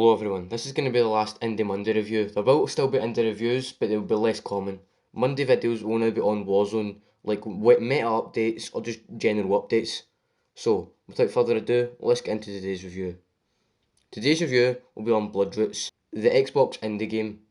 Hello everyone, this is going to be the last Indie Monday review. There will still be indie reviews, but they will be less common. Monday videos will now be on Warzone, like meta updates or just general updates. So, without further ado, let's get into today's review. Today's review will be on Bloodroots, the Xbox indie game.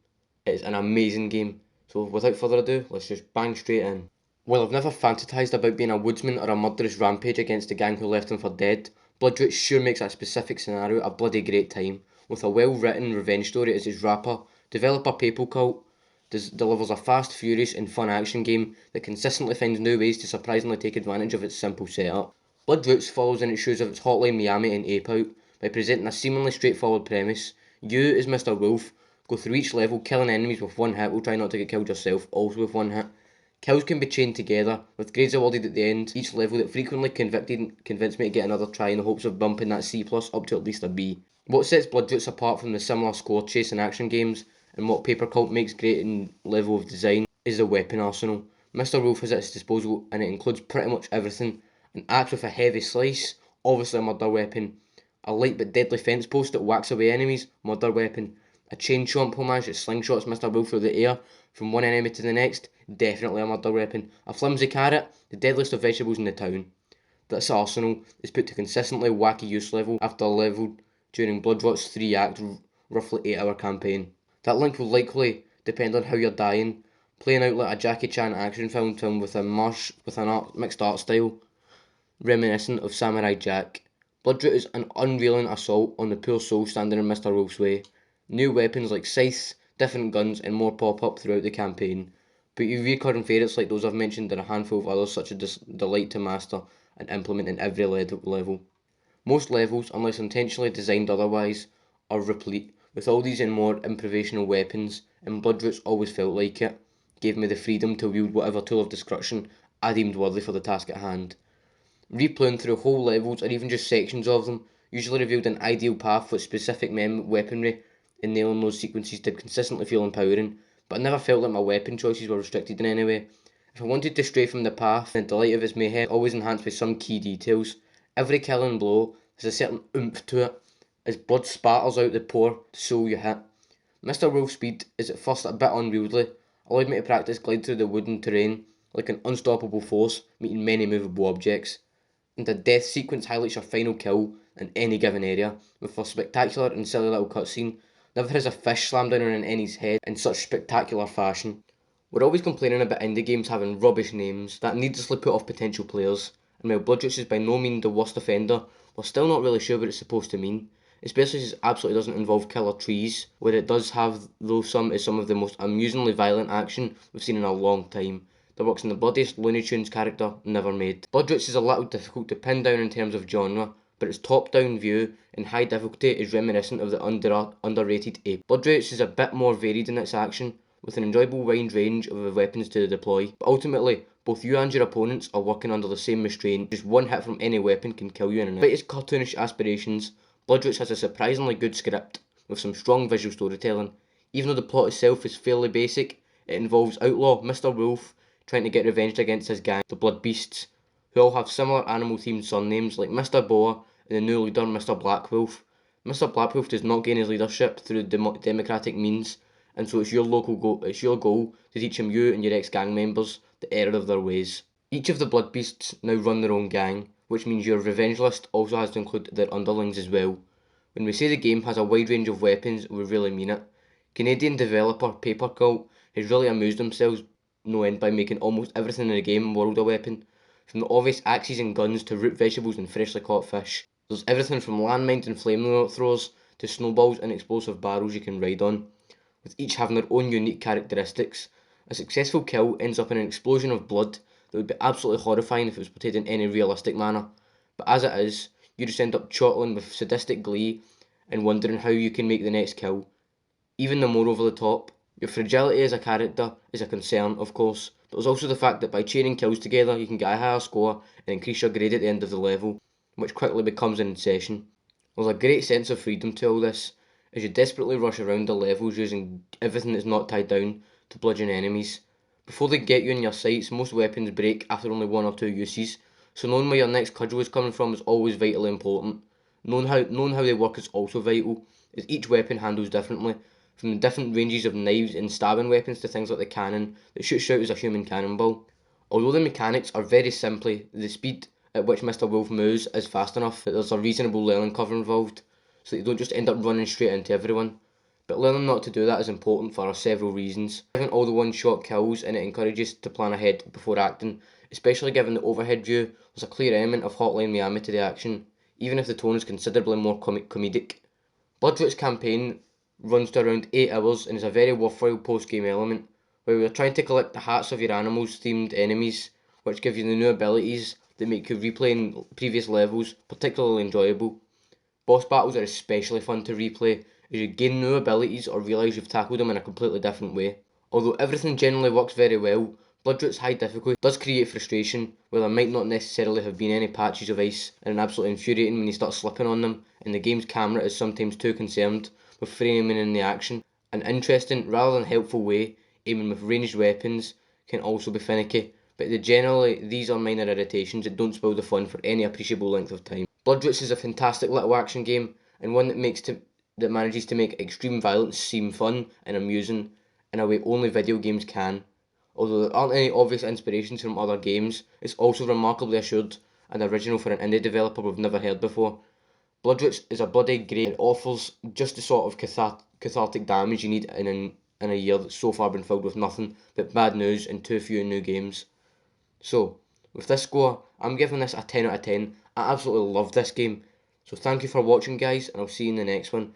It's an amazing game. So without further ado, let's just bang straight in. While I've never fantasised about being a woodsman or a murderous rampage against the gang who left him for dead, Bloodroots sure makes that specific scenario a bloody great time, with a well-written revenge story as its wrapper. Developer Papal Cult delivers a fast, furious and fun action game that consistently finds new ways to surprisingly take advantage of its simple setup. Bloodroots follows in its shoes of its Hotline Miami and Ape Out by presenting a seemingly straightforward premise. You, as Mr. Wolf, go through each level killing enemies with one hit while trying not to get killed yourself, also with one hit. Kills can be chained together, with grades awarded at the end each level that frequently convinced me to get another try in the hopes of bumping that C+ up to at least a B. What sets Bloodroots apart from the similar score chase and action games, and what Paper Cult makes great in level of design, is the weapon arsenal. Mr. Wolf has at his disposal, and it includes pretty much everything. An axe with a heavy slice, obviously a murder weapon. A light but deadly fence post that whacks away enemies, murder weapon. A chain chomp homage that slingshots Mr. Wolf through the air from one enemy to the next, definitely a murder weapon. A flimsy carrot, the deadliest of vegetables in the town. This arsenal is put to consistently wacky use level after level during Bloodrot's 3-act, roughly 8-hour campaign. That length will likely depend on how you're dying, playing out like a Jackie Chan action film with an mixed art style reminiscent of Samurai Jack. Bloodroot is an unreeling assault on the poor soul standing in Mr. Wolf's way. New weapons like scythes, different guns and more pop up throughout the campaign, but you recurring favourites like those I've mentioned and a handful of others such a delight to master and implement in every level. Most levels, unless intentionally designed otherwise, are replete with all these and more improvisational weapons, and Bloodroots always felt like it, gave me the freedom to wield whatever tool of destruction I deemed worthy for the task at hand. Replaying through whole levels or even just sections of them usually revealed an ideal path with specific weaponry, and nailing those sequences did consistently feel empowering, but I never felt like my weapon choices were restricted in any way. If I wanted to stray from the path, the delight of its mayhem always enhanced with some key details. Every killing blow has a certain oomph to it, as blood spatters out the pore to soul you hit. Mr. Wolf's speed is at first a bit unwieldy, allowed me to practice glide through the wooden terrain like an unstoppable force, meeting many movable objects. And the death sequence highlights your final kill in any given area, with a spectacular and silly little cutscene. Never has a fish slammed down on an enemy's head in such spectacular fashion. We're always complaining about indie games having rubbish names that needlessly put off potential players, and while Bloodroots is by no means the worst offender, we're still not really sure what it's supposed to mean, especially as it absolutely doesn't involve killer trees, where it does have though some of the most amusingly violent action we've seen in a long time, that works in the bloodiest Looney Tunes character never made. Bloodroots is a little difficult to pin down in terms of genre, but its top-down view and high difficulty is reminiscent of the underrated Ape. Bloodroots is a bit more varied in its action, with an enjoyable wide range of weapons to deploy, but ultimately, both you and your opponents are working under the same restraint. Just one hit from any weapon can kill you in a minute. Despite its cartoonish aspirations, Bloodroots has a surprisingly good script, with some strong visual storytelling. Even though the plot itself is fairly basic, it involves outlaw Mr. Wolf trying to get revenge against his gang, the Blood Beasts, who all have similar animal-themed surnames like Mr. Boa and the new leader Mr. Blackwolf. Mr. Blackwolf does not gain his leadership through democratic means, and so it's your goal to teach him, you and your ex-gang members, the error of their ways. Each of the Blood Beasts now run their own gang, which means your revenge list also has to include their underlings as well. When we say the game has a wide range of weapons, we really mean it. Canadian developer Paper Cult has really amused themselves no end by making almost everything in the game world a weapon, from the obvious axes and guns to root vegetables and freshly caught fish. There's everything from landmines and flamethrowers to snowballs and explosive barrels you can ride on, with each having their own unique characteristics. A successful kill ends up in an explosion of blood that would be absolutely horrifying if it was portrayed in any realistic manner, but as it is, you just end up chortling with sadistic glee and wondering how you can make the next kill, even the more over the top. Your fragility as a character is a concern, of course, but there's also the fact that by chaining kills together you can get a higher score and increase your grade at the end of the level, which quickly becomes an obsession. There's a great sense of freedom to all this, as you desperately rush around the levels using everything that's not tied down to bludgeon enemies. Before they get you in your sights, most weapons break after only one or two uses, so knowing where your next cudgel is coming from is always vitally important. Knowing how they work is also vital, as each weapon handles differently, from the different ranges of knives and stabbing weapons to things like the cannon that shoots out as a human cannonball. Although the mechanics are very simply, the speed at which Mr. Wolf moves is fast enough that there's a reasonable learning curve involved, so that you don't just end up running straight into everyone. But learning not to do that is important for several reasons. Having all the one-shot kills, and it encourages to plan ahead before acting, especially given the overhead view. There's a clear element of Hotline Miami to the action, even if the tone is considerably more comedic. Bloodroot's campaign runs to around 8 hours and is a very worthwhile post-game element, where we are trying to collect the hearts of your animals themed enemies, which give you the new abilities that make you replaying previous levels particularly enjoyable. Boss battles are especially fun to replay, as you gain new abilities or realise you've tackled them in a completely different way. Although everything generally works very well, Bloodroot's high difficulty does create frustration, where there might not necessarily have been any patches of ice, and absolutely infuriating when you start slipping on them, and the game's camera is sometimes too concerned with framing in the action. An interesting, rather than helpful way, aiming with ranged weapons can also be finicky, but generally these are minor irritations that don't spoil the fun for any appreciable length of time. Bloodroots is a fantastic little action game, and one that manages to make extreme violence seem fun and amusing in a way only video games can. Although there aren't any obvious inspirations from other games, it's also remarkably assured and original for an indie developer we've never heard before. Bloodroots is a bloody great and offers just the sort of cathartic damage you need in a year that's so far been filled with nothing but bad news and too few new games. So, with this score, I'm giving this a 10 out of 10. I absolutely love this game. So thank you for watching, guys, and I'll see you in the next one.